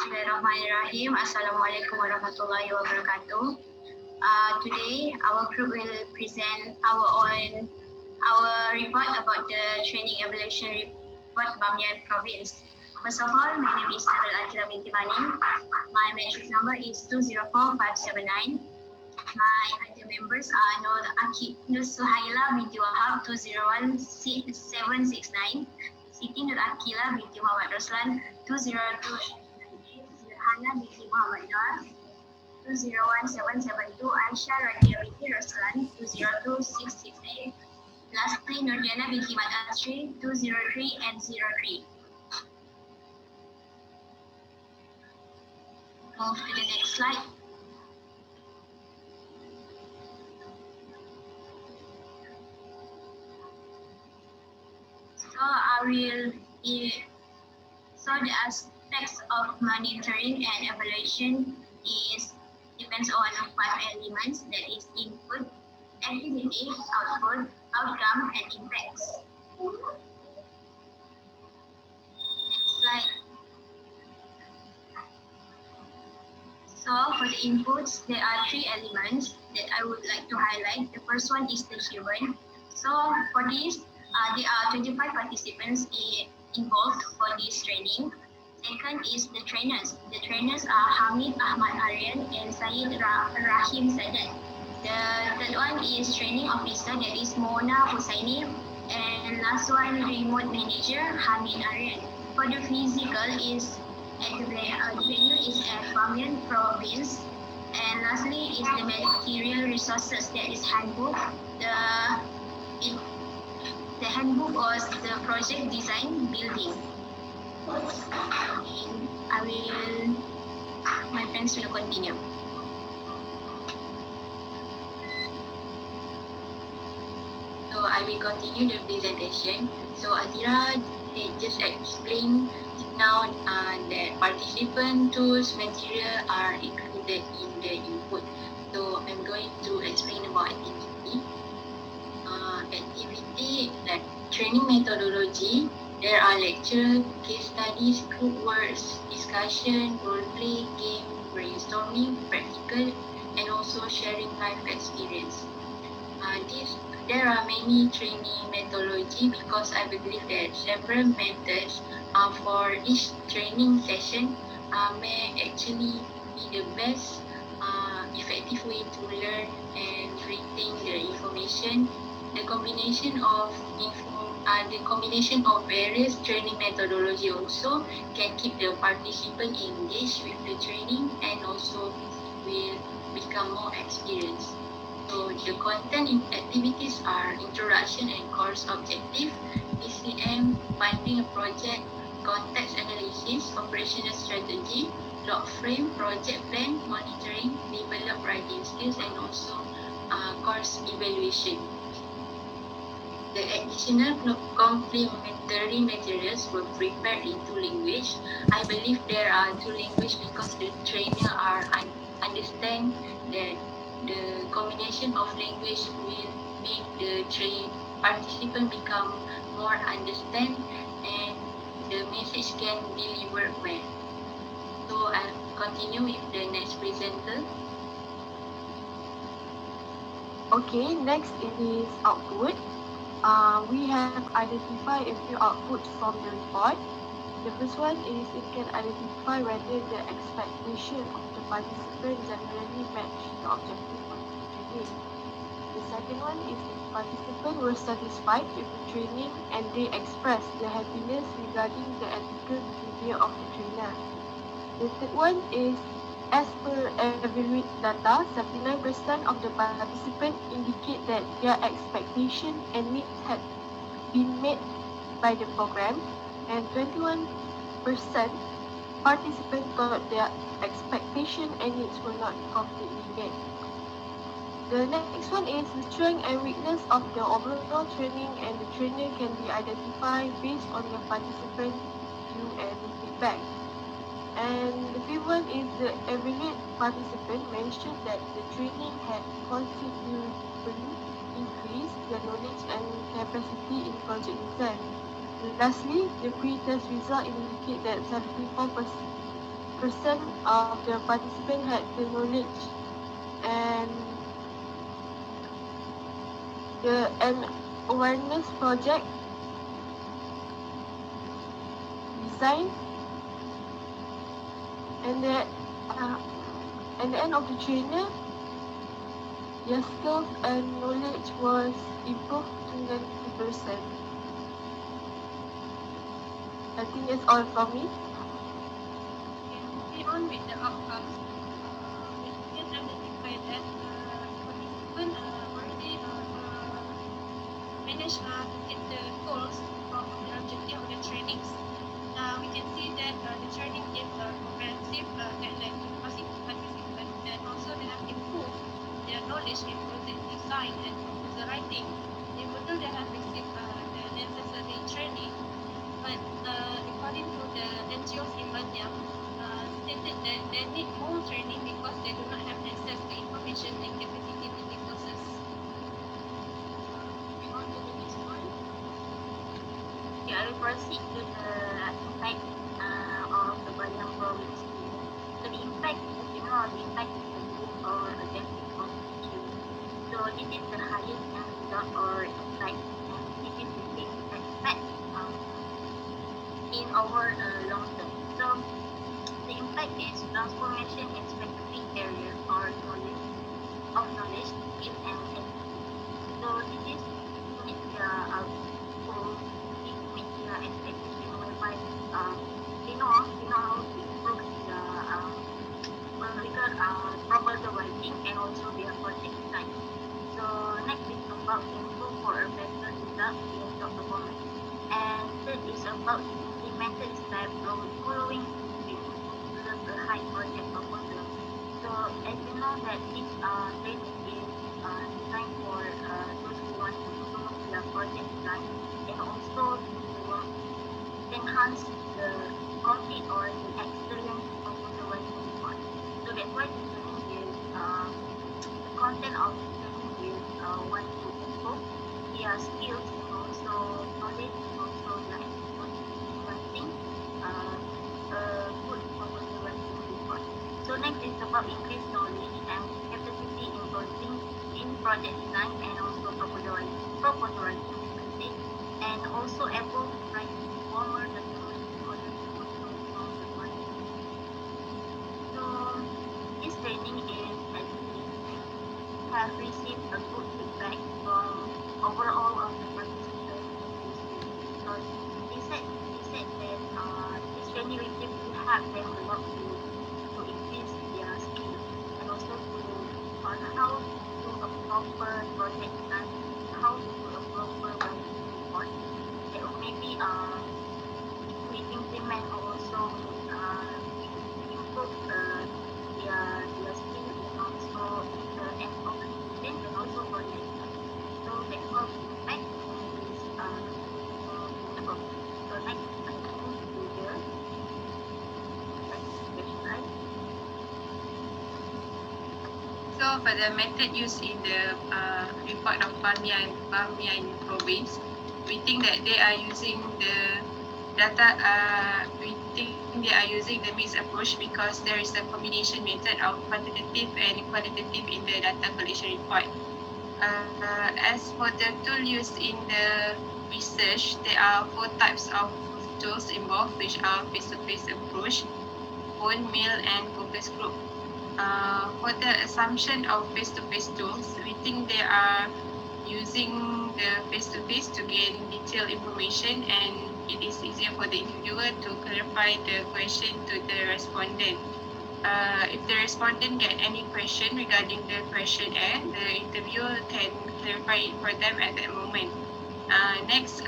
Bismillahirrahmanirrahim. Assalamualaikum warahmatullahi wabarakatuh. Today, our group will present our report about the training evaluation report Bamyan province. First of all, my name is Nurul Akira binti Mani. My matrix number is 204579. My other members are Nur Suhaila binti Wahab 201769. Siti Nur Akila binti Muhammad Roslan 202. Hana binti Muhammad Nur 201-772, Aisyah Radia binti Roslan 202668. Lastly, Nurjana binti Mat Asri 203 and 03. Move to the next slide. So the aspects of monitoring and evaluation depends on 5 elements, that is input, activity, output, outcome, and impacts. Next slide. So for the inputs, there are 3 elements that I would like to highlight. The first one is the human. So for this, there are 25 participants involved for this training. Second is the trainers. The trainers are Hamid Ahmad Aryan and Syed Rahim Sadat. The third one is training officer, that is Mona Hussaini. And last one, remote manager Hamid Aryan. For the physical is at the venue is at Bamyan province. And lastly is the material resources, that is handbook. The handbook was the project design building. My friends will continue. So I will continue the presentation. So Azira just explained now that participant tools material are included in the input. So I'm going to explain about activity. Activity like training methodology. There are lecture, case studies, group works, discussion, role play, game, brainstorming, practical, and also sharing life experience. There are many training methodology because I believe that several methods for each training session may actually be the best effective way to learn and retain the information. The combination of various training methodology also can keep the participant engaged with the training and also will become more experienced. So the content activities are introduction and course objective, DCM, finding a project, context analysis, operational strategy, log frame, project plan, monitoring, develop writing skills, and also course evaluation. The additional complementary materials were prepared in 2 languages. I believe there are 2 languages because the trainer understand that the combination of language will make the participant become more understand and the message can deliver well. So I'll continue with the next presenter. Okay, next it is output. We have identified a few outputs from the report. The first one is it can identify whether the expectation of the participant generally match the objective of the training. The second one is if participants were satisfied with the training and they expressed their happiness regarding the ethical behavior of the trainer. The third one is as per evaluate data, 79% of the participants indicate that their expectation and needs had been met by the program, and 21% participants thought their expectation and needs were not completely met. The next one is the strength and weakness of the overall training, and the trainer can be identified based on the participant view and feedback. And the fifth one is the evaluate participant mentioned that the training had considerably increased their knowledge and capacity in project design. Lastly, the pre-test result indicate that 74% of the participant had the knowledge and an awareness project design, and at the end of the training, their skills and knowledge was improved to 90%. I think that's all from me. Moving on with the outcomes, we can identify that participants already managed to get the goals from the objective of the trainings. We can see that the training is comprehensive guideline to participants, and also they have improved their knowledge in project design and proposal writing. In total, they have received the necessary training, but according to the NGOs in Bamyan, stated that they need more training because they do not have access to information and capacity to take courses. Moving on to the next one. Okay, I will proceed to the impact of the Bamyan province. So the impact, as you know, the impact is the goal or objective of the issue. So this is the highest result or impact, and this is the thing we expect in our long term. So the impact is transformation in specific area or knowledge, skill and activity. So this is to meet the goal, to meet the expectation whereby they know how to improve the proposal writing and also their project design. So next is about improve for a better result in job performance. And third is about implemented step following to improve the high project proposal. So as you know that this training is designed for those who want to improve their project design and also to enhance the complete or the experience proposal writing report. So that's why the training is the content of the training is want to improve their skills and also knowledge and also their experience in writing good proposal writing report. So next is about increased knowledge and capacity in project design and also proposal writing, and also able to write formal documents in order to control the project. So this training is actually have received a good feedback from overall of the participants in this training, because they said that this training will help them a lot to increase their skill and also to on how to do a proper project design, how to do a proper writing report. That maybe we implement or also improve their skill and also the end of the student and also project design. So that's all the impact in this book. So next I move to the presentation, right? So for the method used in the report of Bamyan province, we think that they are using the data. We think they are using the mixed approach because there is a combination method of quantitative and qualitative in the data collection report. As for the tool used in the research, there are 4 types of tools involved, which are face-to-face approach, phone, mail, and focus group. For the assumption of face-to-face tools, we think they are using the face-to-face to gain detailed information, and it is easier for the interviewer to clarify the question to the respondent. If the respondent get any question regarding the questionnaire, the interviewer can clarify it for them at that moment. Next,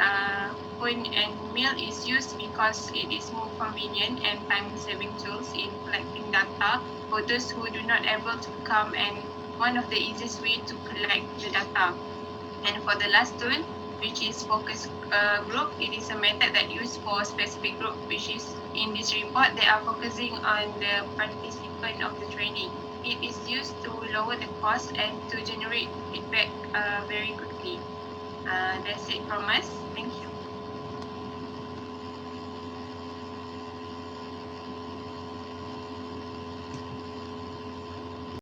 phone and mail is used because it is more convenient and time-saving tools in collecting data for those who do not able to come, and one of the easiest way to collect the data. And for the last tool, which is focus group, it is a method that used for a specific group, which is in this report they are focusing on the participant of the training. It is used to lower the cost and to generate feedback very quickly. That's it from us. Thank you.